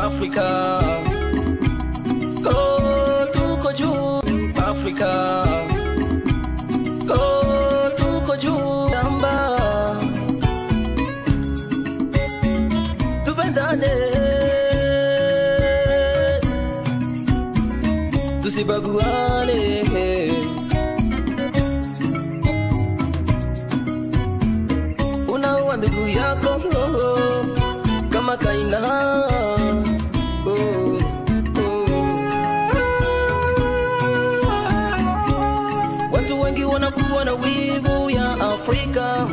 Africa. Oh, tuko juu Africa. Oh, tuko juu namba. Tupendane, tusibaguane. Unaua ndugu yako kama kaina. Watu wengi wanakuwa na wivu ya Afrika.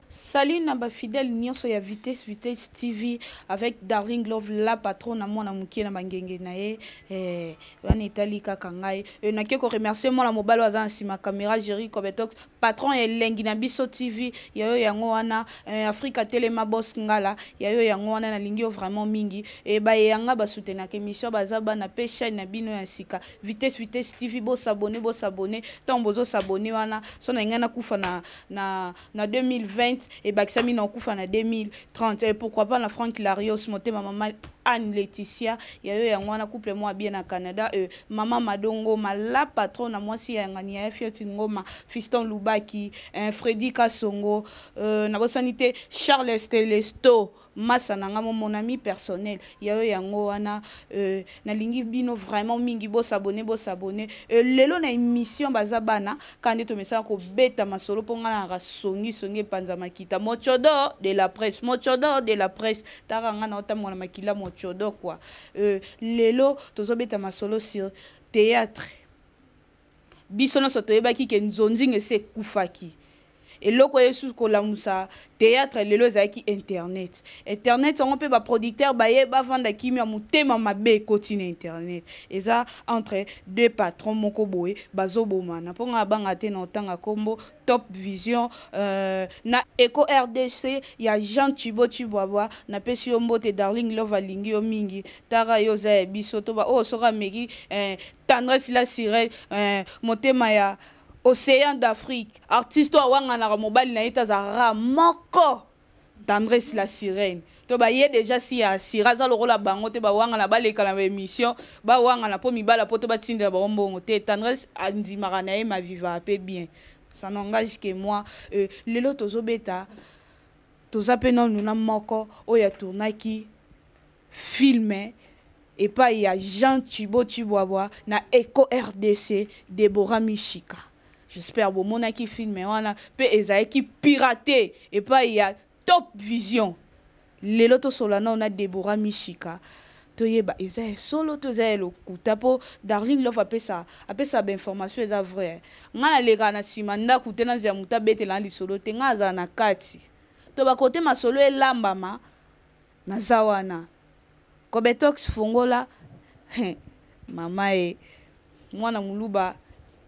Salut Naba fidèle nyonso ya Vitesse TV avec Darling Love la patronne à mona mukie na bangenge na ye wana itali kaka ngai na ko remercier moi la mobile waza sima caméra Jerry Kobetok patron elengi na biso TV yayo yango wana Africa Telema boss ngala yayo yango wana na lingio vraiment mingi e ba yanga ba soutenir émission bazaba na pe chaîne na bino ya sika Vitesse TV bo s'abonner tant bozo s'abonner wana so na ngana kufa na 2020 et Baxami n'a pas en 2030 et pourquoi pas la Franck Larios monter ma maman Anne Laetitia il y a eu un couple moi bien à Canada maman Madongo la patronne à moi si y a un Fiat Ngoma Fiston Lubaki Freddy Kasongo na sanité Charles Telesto Massa nanga mon ami personnel ya yango wana na lingi bino vraiment mingi bo s'abonner lelo na émission bazabana quand to message ko beta masolo ponga na rasongi panza makita mochodo de la presse taranga na otamona makila mochodo quoi lelo tozo beta masolo sur théâtre biso na soto yebaki ke nzonzinge se kufaki et loko yesu ko lamusa théâtre lelo zaki internet on peut ba producteur baye ba vanda kimi mutema mabe continue internet et ça entre deux patrons moko boye bazobomana ponga banga te na tanga kombo Top Vision na Eco RDC ya Jean Chibo Chibwabwa na pesi mbote Darling Love alingi yo mingi tara yo za biso to ba o soka meki tendresse la sirène motema ya Océan d'Afrique, artiste wanga na mobile na ita za moko tendresse la sirène. To ba ye déjà si ya siraza lo la bango te ba wanga na baleka na émission, ba wanga na po mibala po to ba tinda ba mbongo te tendresse andimaka na ye ma viva pe bien. Ça n'engage que moi lelo tozobeta tozapena nuna moko oya tournaki filmé et pas il y a Jean Chibo Chibwabwa na Eco RDC Deborah Mishika. J'espère que mon qui filme wana pe ezaki piraté et pas il y a Top Vision. Les loto solana on a Deborah Mishika. Toyeba ezay solo to zelo kutapo Darling Love apesa ba information eza vrai. Ngana leka na simanda kutena za muta betela li solo te ngaza na kati. To ba kote masolo elambama na zawana. Kobetox fongola mama mwana muluba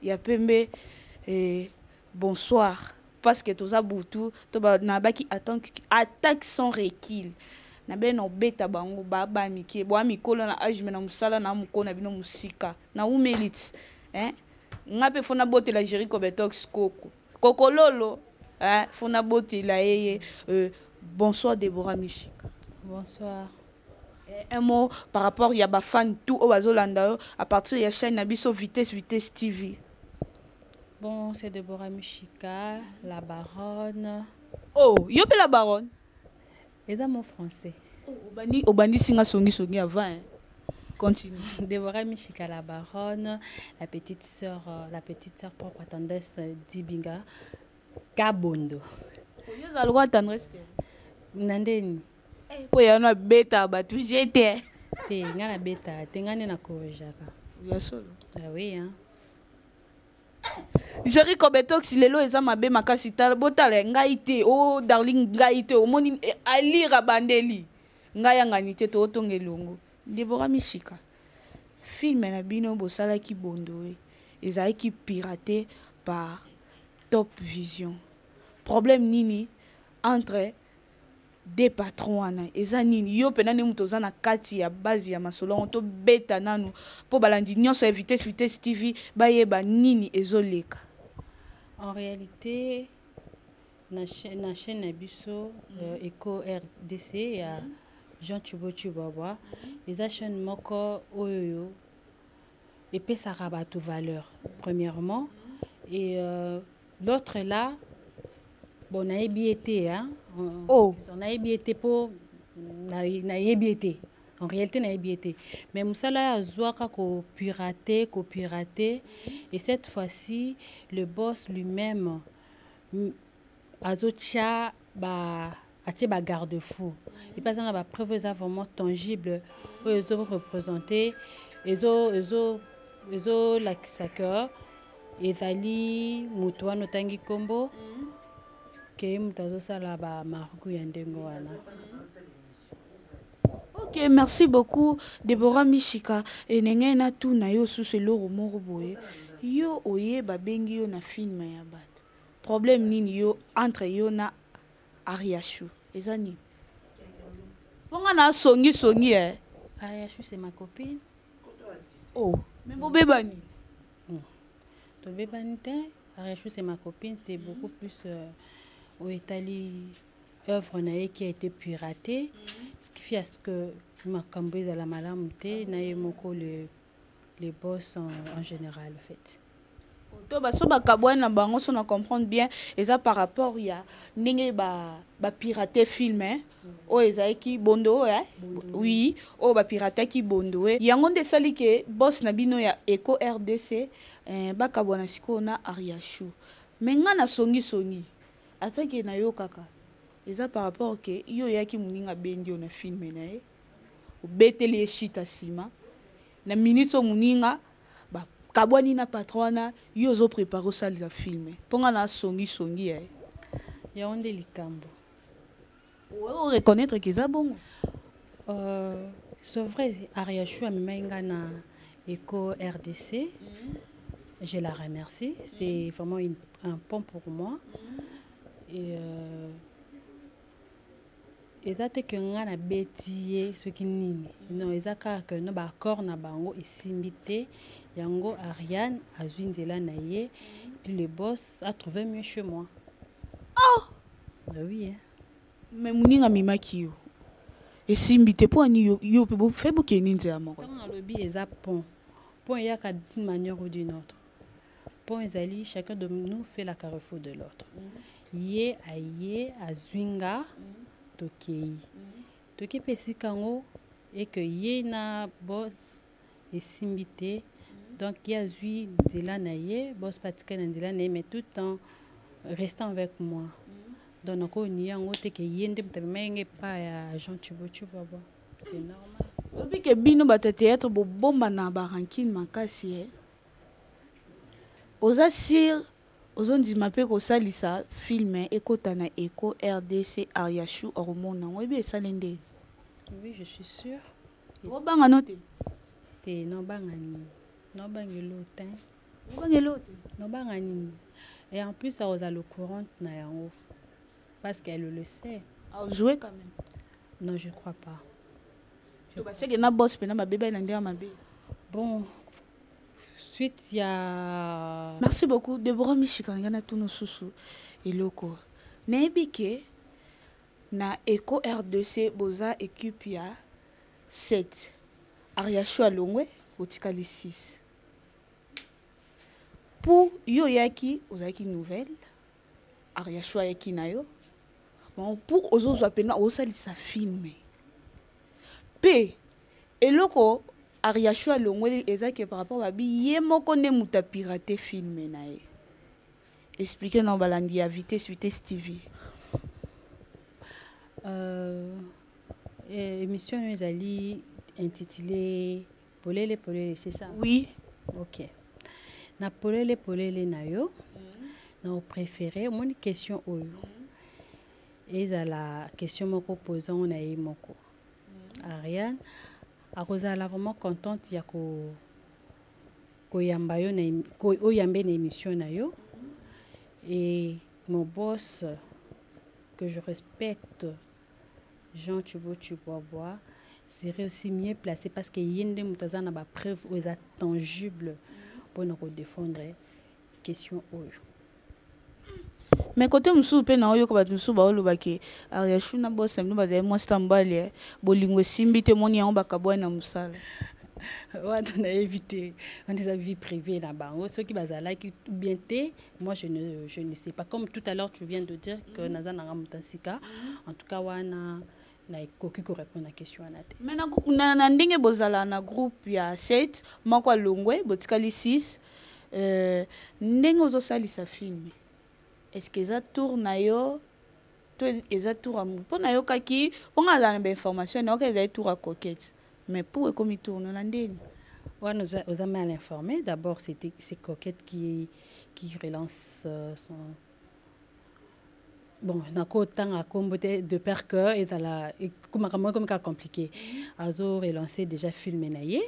ya pembe bonsoir parce que toza butu to ba na baki attaque sans recul na beno beta bango baba miki bo amikolo na age na musala na mukona bino musika na umelit ngape fona bote la Jerry Kobetox koko lolo fona bote la yeye bonsoir Deborah Mishika. Bonsoir. Un mot par rapport ya ba fan tout au Azolanda à partir de la chaîne Nabiso Vitesse TV. Bon, c'est Deborah Mishika, la baronne. Oh, yope la baronne. Et dans mon français. Obani singa songi avant. Continue. Deborah Mishika, la baronne, la petite sœur propre tendresse d'Ibinga, Kabondo. Yo za lwa tendresse. Nandeni. Po ya na beta batu jete. Te ngana beta, te ngane na korejaka. Ya solo. Ah oui hein. Jerry Kobetox lelo eza mabe makasi tala botala ngai te o Darling ngai te o moni alira bandeli ngai ngani te to tongelongo Deborah Mishika film na bino bosala ki bondo eza ki piraté par Top Vision problème nini entre des patrons wana eza nini yo pena ne muto za na kati ya base ya masolo to beta nanu po balandi nyonso ya Vitesse TV bayeba nini ezoleka. En réalité na chaîne Nabiso Eco RDC ya Jean Tubo Tubabwa eza chaîne moko oyo epesaka bato valeur premièrement et l'autre là bon nayebi ete hein Oh. nayebi ete po nayebi ete en réalité nayebi ete mais musala azwaka ko pirater et cette fois-ci le boss lui-même azotia atie ba garde-fou et pas na ba preuve vraiment tangible oyo ezo représenter ezo lakisaka ezali mutu wana otangi kombo ke mutu azosala ba margu ya ndenge wana. Ok, merci beaucoup Deborah Mishika. Et nengena tu na yo sous le moko boye. Yo oye babengi yo na film ya bato. Problème nini yo entre yo na Ariashu. Eza nini? Ponga na songi Ariashu c'est ma copine. Oh, mais bobebani. Tobebani te. Ariashu c'est ma copine, c'est beaucoup plus au Italie œuvre nae qui a été piratée, ce qui fait à ce que makambo à la malamu te nae moko les boss en général en fait. To ba so ba kabwana bango so na comprendre bien et ça par rapport ya ndenge ba pirater film hein. O ezaki bondo hein. Oui, o ba pirater ki bondo e. Yango nde sali ke boss na bino ya Eco RDC ba kabwana siko na Ariashu. Menga na songi atake na yo kaka. Eza par rapport ke yo yaki muninga bendi na film na e. Obetele shita sima. Na minute muninga ba kabwani na patrona yo zo préparo ça le film. Ponga na songi ya onde likambo. O reconnaître que ça bon. C'est vrai Ariashu amemainga na Eco RDC. Je la remercie, c'est vraiment un pont pour moi. Et ça te que ngana betiye ce qui nini. Non, ezaka que no ba corps na bango esimbité yango Ariane azwindela na ye puis le boss a trouvé mieux chez moi. Oh, oui hein. Mais muninga mimaki yo. Esimbité po ani yo pe bo fe boke ninja moko. Comme dans le bi eza pont. Pont ya ka d'une manière ou d'une autre. Pont ezali chacun de nous fait la carrefour de l'autre. Ye aye azwinga tokei. Toke pesi kango et que ye na boss esimbité donc il a zui de na ye boss patika na de na mais tout en restant avec moi. Donc on y a un autre que yende mtamenge pa ya Jean Tubo Tubabwa. C'est normal. Obi ke bino bata théâtre bo bomba na barankine makasi eh. Oza sir ozondima pe ko salisa film ekota na Eco RDC Ariashu oromona obi esalende. Oui, je suis sûre. Obanga note. Te no bangani. No bangelo te. Bangelo te. No bangani. Et en plus ça osa le courant na yango. Parce qu'elle le sait. A jouer quand même. Non, je crois pas. Je pense que na boss pe na mabeba na ndea mabe. Bon, suite il y a merci beaucoup Deborah Mishika ngana tuno susu eloko. Naebike na Eco RDC boza équipe ya 7. Ariashu alongwe otikali 6. Pour yo yaki ozaki nouvelle Ariashu yaki na yo. Bon pour ozozo apena osalisa film. P eloko Ariashu alongwe ezaki par rapport à bi ye moko ne muta pirater film na ye. Expliquez non balandi ya Vitesse TV. Émission nous allons intitulée Polele, c'est ça? Oui. Ok. Na Polele na yo. Na préféré mon question oyo. Et la question moko posant na ye moko. Ariane a la vraiment contente ya ko yamba yo na ko oyambe na émission na yo. Et mon boss que je respecte Jean Tubo Tubabwa serait aussi mieux placé parce que yende mutaza na ba preuve ou est tangible pour nous défendre question oyo. mais côté mosusu mpe na oyo ko bato mosusu baolobaki ariashu na bosemno bazali mwasi tambali bolingo esimbi te moni yango bakabwani na mosala. wana nayebi te wana eza vie privée na bango soki bazalaki bien te. Moi je ne sais pas, comme tout à l'heure tu viens de dire que naza nanga moto asika. En tout cas wana naikoki korépondre na question wana te. Mais na ndenge bozala na groupe ya 7 moko alongwe botikali 6 ndenge ozosalisa filme, est-ce que eza tour na yo to eza tour amu mpo na yo kaki mpo nga azala na bainformation na yo ka ezali tour à coquette, mais pour ekomi tourne na ndeni wana oza mal informé. D'abord c'est Coquette qui relance son bon nako tanga kombo de père que et la comme compliqué azo relancer déjà filmé na ye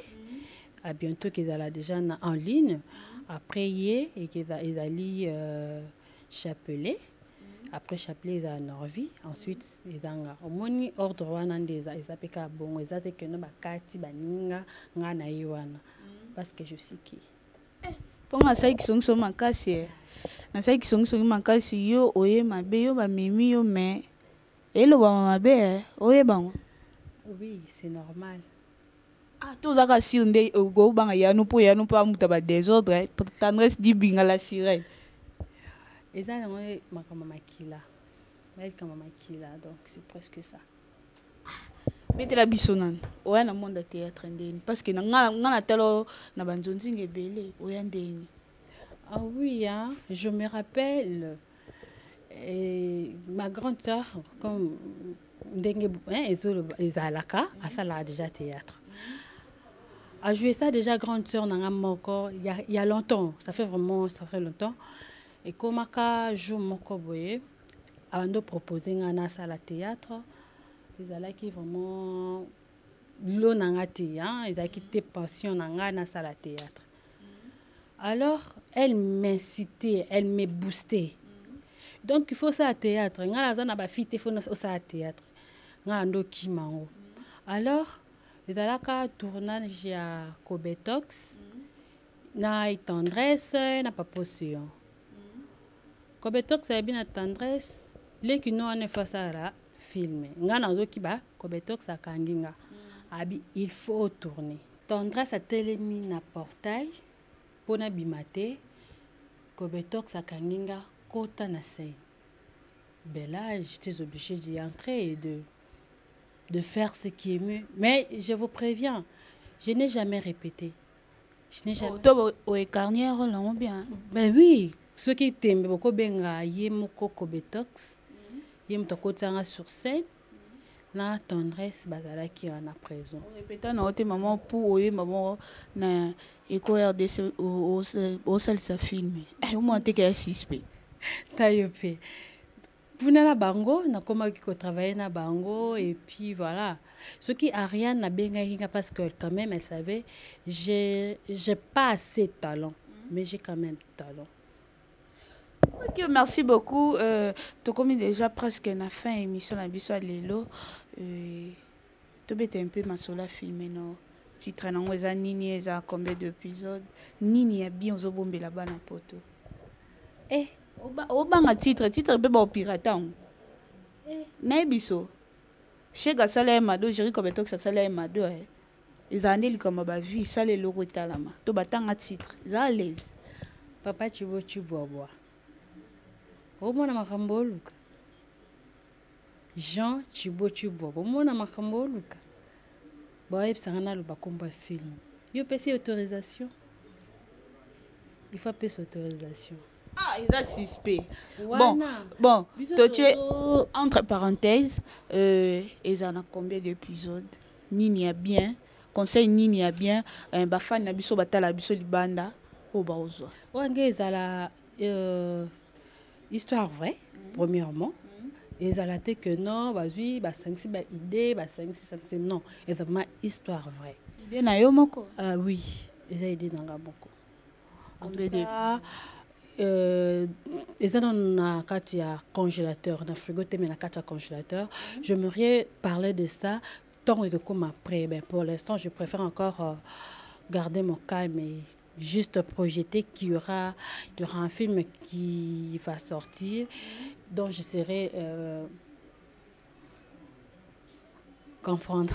à bientôt qu'ils alla déjà en ligne après ye et qu'ils ali Chapelet. Après Chapelet ils a Norvi, ensuite ils ont omoni ordre wana ndeza ezapeka bongo ezate que no bakati baninga nga na yiwana parce que je sais qui ponga sai kisongso makasi na sai kisongso makasi yo oye mabe yo ba mimi yo mais elo ba mabe oye bango. Oui, c'est normal. Ah, tout ça si on dit go banga ya no po amuta ba désordre tendresse di binga la sirène. Et ça makama makila. Elle comme makila donc c'est presque ça. Mettez la bisonane. Oya na monde théâtre ndeni parce que na telo na banzonzi ngebele oya ndeni. Ah oui hein, je me rappelle ma grande sœur comme ndenge ezalaka asala déjà théâtre. A joué ça déjà grande sœur nanga moko il y a longtemps, ça fait longtemps. Et comme aka joue moko boye ando proposer ngana sala théâtre, ils allaient qui vraiment lo nanga te hein, ils allaient quitter passion nanga na sala théâtre. Alors elle m'incitait, elle me boostait. Donc il faut ça à théâtre, ngana za na ba fite faut ça à théâtre. Ngana ndo kimango. Alors ils allaient ka tournage à Kobetox na tendresse na paposion. Kobetox a bien la tendresse, les qui n'ont pas fait ça filmer. Ngana zo kiba Kobetox a kanginga. Abi il faut tourner. Tendresse a télémi na portail pour na bimate. Kobetox a kanginga kota na scène. Ben là j'étais obligée d'y entrer et de faire ce qui est mieux. Mais je vous préviens, je n'ai jamais répété. Je n'ai jamais. Au écarnière là on bien. Ben oui. Ceux qui t'aiment beaucoup benga yemoko Kobetox yemtoko tsanga sur scène la tendresse bazala qui en a présent. Répétant na ote maman pour oye maman na eko RDC au salle sa film. Au moins te ka suspect. Tayope. Puna na bango na koma ki ko travailler na bango et puis voilà. Ce qui Ariane na benga hinga parce que quand même elle savait j'ai pas assez de talent mais j'ai quand même du talent. Ok, merci beaucoup. Tu comme déjà presque na fin émission la biso lelo. Tu bête un peu ma sola filmé non. Titre na ngweza nini eza combien d'épisodes? Nini ya bien ozobombe la bana poto. Obanga titre be ba piratan. Na biso. Chega sala mado jeri Kobetox sa sala mado ezandeli comme ba vie sala le rotalama. To batanga titre. Za à l'aise. Papa Chibobo. Omona makambo luka. Jean Chibobo. Omona makambo luka. Ba ebsangana lo bakomba film. Yo pesi autorisation. Il faut payer autorisation. Ah, il a suspect. Bon, tu entre parenthèses, ils en a combien d'épisodes? Nini a bien, conseil Nini a bien, ba fan na biso batala biso libanda au baozo. Wange ezala histoire vraie premièrement. Et ça la te que non, bazui ba 5 ba idée, ba 5 6 non, c'est vraiment histoire vraie. Idée na yo moko? Ah oui, eza idée nanga moko. Combien de ils ont un congélateur, un frigo, mais un congélateur. J'aimerais parler de ça tant que comme après. Ben, pour l'instant, je préfère encore garder mon calme et juste projeter qu'il y aura un film qui va sortir, dont je serai comprendre.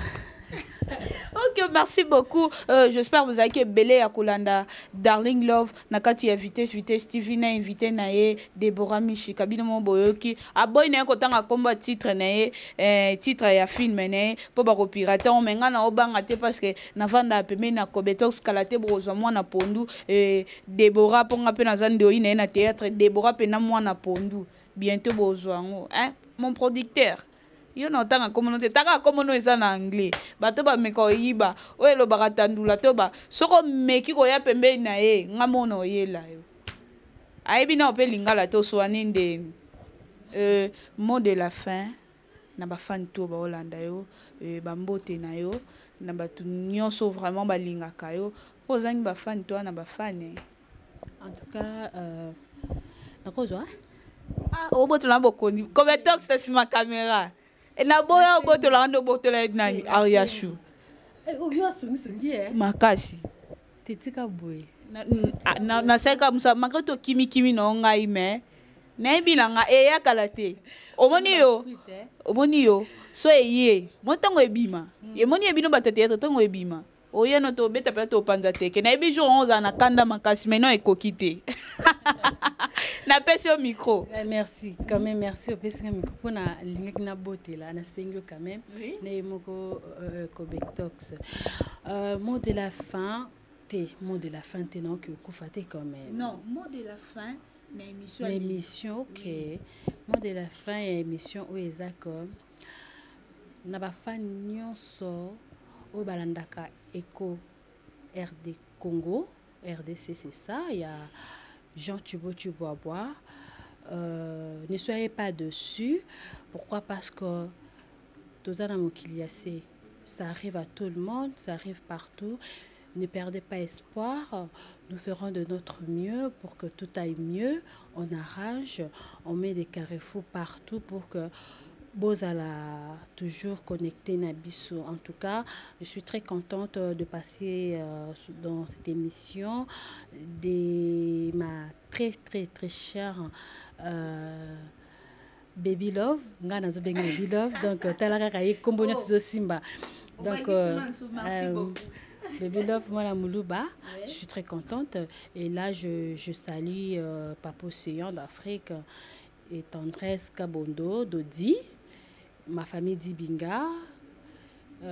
Ok, merci beaucoup. J'espère que vous avez belé à Kolanda. Darling Love, nakati ya Vitesse TV na invité na ye Deborah Michi kabino mo boyoki. Aboy na ko tanga komba titre na ye titre ya film na ye po ba ko pirate on menga na obanga te parce que na vanda pembe na Kobetox kalate brozo mwana pondu Deborah ponga pe na zando ina na théâtre Deborah pe na mwana pondu. Bientôt bozo ngo, hein, mon producteur. Yo na otanga communauté taka komono eza na anglais bato ba meko yiba oyo lo bakatandula to ba soko meki ko ya pembe na ye ngamono yela yo ayebi na ope lingala to swani ndeni mot de la fin na ba fan to ba Holanda yo ba mbote na yo na batu nyonso vraiment balingaka yo po zangi ba fan to na ba fan En tout cas nakozwa obotola bokondi Kobetox c'est ma caméra. Et na boya botola ndo botola na Ariashu. Oyo sungi Makasi. Tetika boy. Na seka musa makato kimi no ngai me. Na bilanga ya kalate. Omoni yo. So eye. Motango ebima. Ye moni ebino batete tango ebima. Oye no to beta pe to panza teke. Na ebi jour 11 na kanda makasi mais non ekokite. Na pesi au micro. Merci, quand même, merci au pesi au micro pour na ligne na beauté là, na sengyo quand même. Oui. Na moko Kobetox. Mot de la fin, mot de la fin te non que kufate quand même. Non, mot de la fin na émission. L'émission, ok. Mot de la fin et émission où eza comme na ba fan nyonso au balandaka Eco RD Congo, RDC c'est ça, il y a Jean Tubo Tubois. Ne soyez pas dessus. Pourquoi? Parce que ça arrive à tout le monde, ça arrive partout. Ne perdez pas espoir. Nous ferons de notre mieux pour que tout aille mieux. On arrange, on met des carrefours partout pour que Bozala toujours connecté Nabiso. En tout cas, je suis très contente de passer dans cette émission de ma très chère Baby Love. Baby Love. Donc, Talarakaye Kombonya Simba. Donc, Baby Love, moi la Moulouba, je suis très contente. Et là, je salue Papo Seyon d'Afrique et Tendresse Kabondo Dodi. Ma famille Dibinga,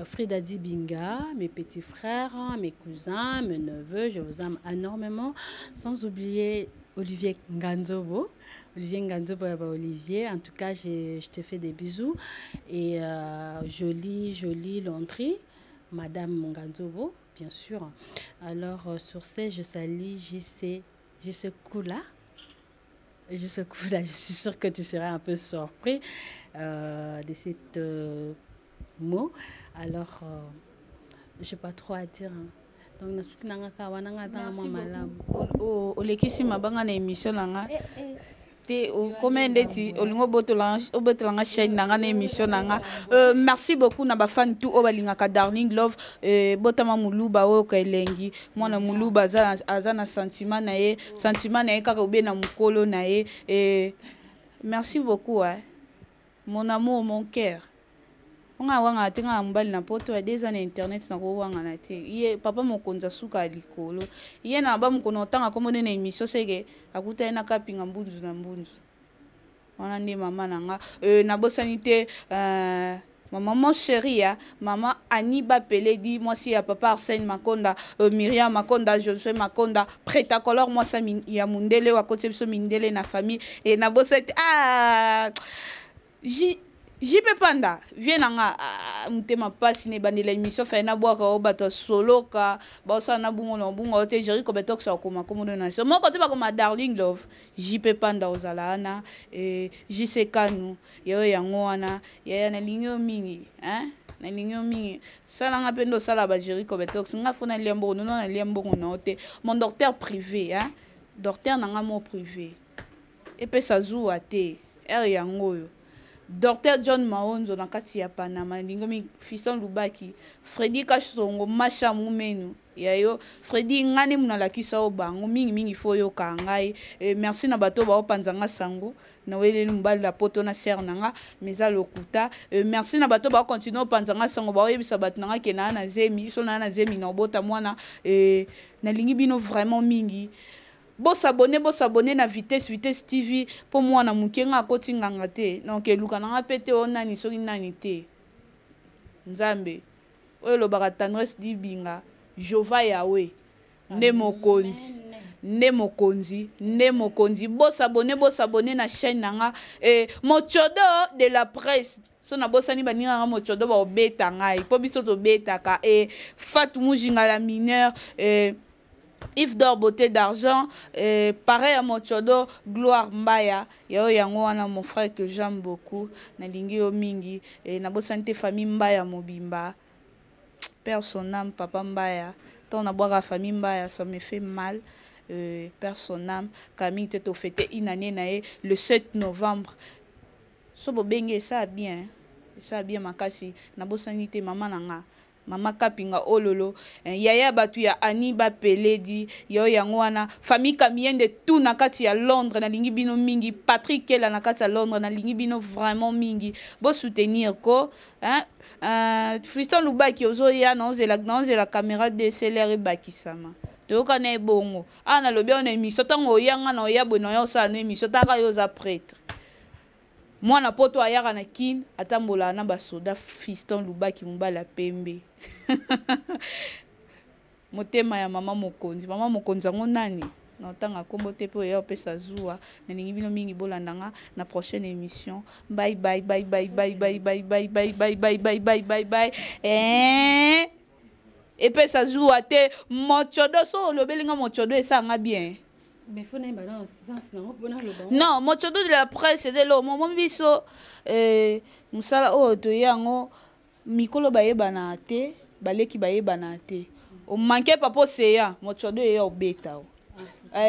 Frida Dibinga, mes petits frères, mes cousins, mes neveux, je vous aime énormément. Sans oublier Olivier Nganzobo. Olivier, en tout cas, je te fais des bisous. Et jolie Landry, Madame Nganzobo, bien sûr. Alors, sur ce, je salue JC Koula. Je suis sûre que tu seras un peu surpris de cet mot. Alors, je n'ai pas trop à dire. Donc, je merci beaucoup na ba fan tout obalingaka Darling Love botama muluba o kaelengi mwana muluba azana sentiment na ye kaka obe na mukolo na ye merci beaucoup mon amour mon cœur onga wanga tenga mbali na poto ya des ans internet na ko wanga na te ye papa mokonza suka likolo ye na ba mukono tanga komone na émission seke akuta na kapinga mbunzu na mbunzu wana ndi mama nanga na bosani te maman mon chéri maman Aniba Peledi moi si ya papa Arsène Makonda Myriam Makonda Josué Makonda prêta color moi ça ya mundele wa kote biso mindele na famille et na bosati JP Panda viens nanga mutema pasi ne bandela émission fa na boaka o bato soloka ba sa na bungo na bungo te jeri ko betok sa ko makomodo na so moko te ba ko ma Darling Love JP Panda ozalana JC Kanu yo yango wana ya na linyo mingi na linyo mingi sala nga pendo sala ba jeri ko betok nga fona lembo no na lembo no te mon docteur privé docteur nanga mo privé et pe sa zuwa te yango yo Docteur John Maonzo na kati ya Panama lingomi Fiston Lubaki Freddy Kashongo Masha Mumenu yayo Freddy ngani munalakisa obango mingi fo yo kangai merci na bato ba opanzanga sango na wele mbali la poto na ser nanga meza lokuta merci na bato ba continuer opanzanga sango ba oyebisa bato nanga ke na zemi so na zemi na obota mwana na lingi bino vraiment mingi boss abonné na vitesse TV pour mwana mukenga akoti nganga te donc eluka nanga pete onani soki nani te nzambe oyo lobaka tendresse dibinga Jova Yahweh nde mokonzi boss abonné na chaîne nanga mochodo de la presse so na bosani baninga nga mochodo ba obeta ngai po biso to betaka Fatou Mujinga la mineur Yves d'or beauté d'argent pareil à mochodo Gloire Mbaya yao yango wana mon frère que j'aime beaucoup na lingi o mingi na bosani te famille Mbaya mobimba père son âme papa Mbaya tant na boire famille Mbaya ça me fait mal père son âme Camille te fêté une année nae le 7 novembre so bo benge ça bien makasi na bosani te maman nanga mama kapinga ololo yaya batu ya Ani ba peledi yo yango wana famille Kamiende tout na kati ya Londres na lingi bino mingi Patrick Kela na kati ya Londres na lingi bino vraiment mingi bo soutenir ko Fiston Lubaki ozo ya na la caméra DSLR bakisama toka na ebongo ana lobi on émission tango yanga na ya bono yo sa na émission taka yo za prêtre mwana poto ayaka na kin atambola na basoda Fiston Lubaki mbala pembe motema ya mama mokonzi yango nani na tanga kombo te po ya opesa zuwa na lingi bino mingi bolandanga na prochaine émission bye epesa zuwa te mochodo so lobelinga mochodo esanga bien. Mais faut n'importe non, mochodo de la presse c'est le moment biso musala o to yango mikolo bayeba na te baleki bayeba na te o manquer papa seya mochodo e obeta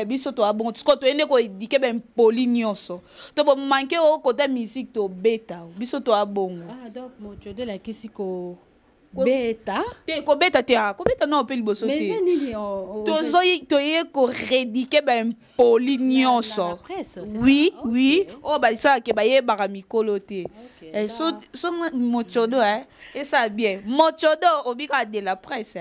biso to abon to ende ko dike ben poli nyonso to bo manquer o côté musique to beta biso to abongo donc mochodo la kisiko beta te ko beta na opeli boso te to ye ko rédiquer ben poli nyonso oui o ba ça ke ba ye ba mikolo te so mochodo et ça bien mochodo obika de la presse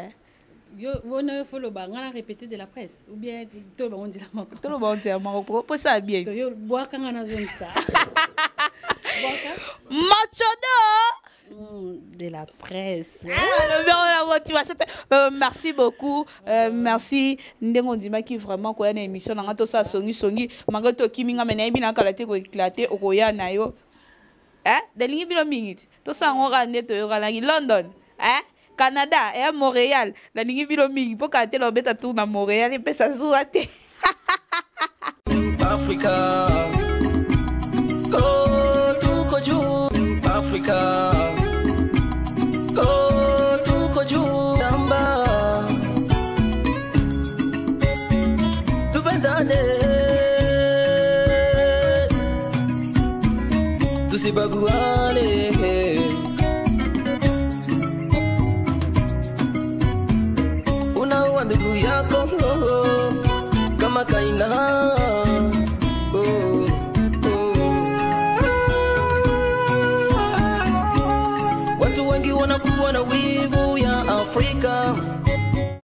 yo vona follow ba ngana répéter de la presse ou bien to ba on dit la mako pour ça bien to yo boa kanga na zone ça mochodo de la presse. Merci beaucoup. Merci ndengo ndima ki vraiment ko na émission nga to sa songi mangato kiminga mena ibina kala te ko éclater okoya na yo. De lingi bilo mingi. To sa ngora ndeto yo kala London. Canada et Montréal. La lingi bilo mingi po ka te lo beta tour na Montréal et pesa zuwa te. Africa. Oh, tu koju Africa. Baguale una wandugu yako kama kaina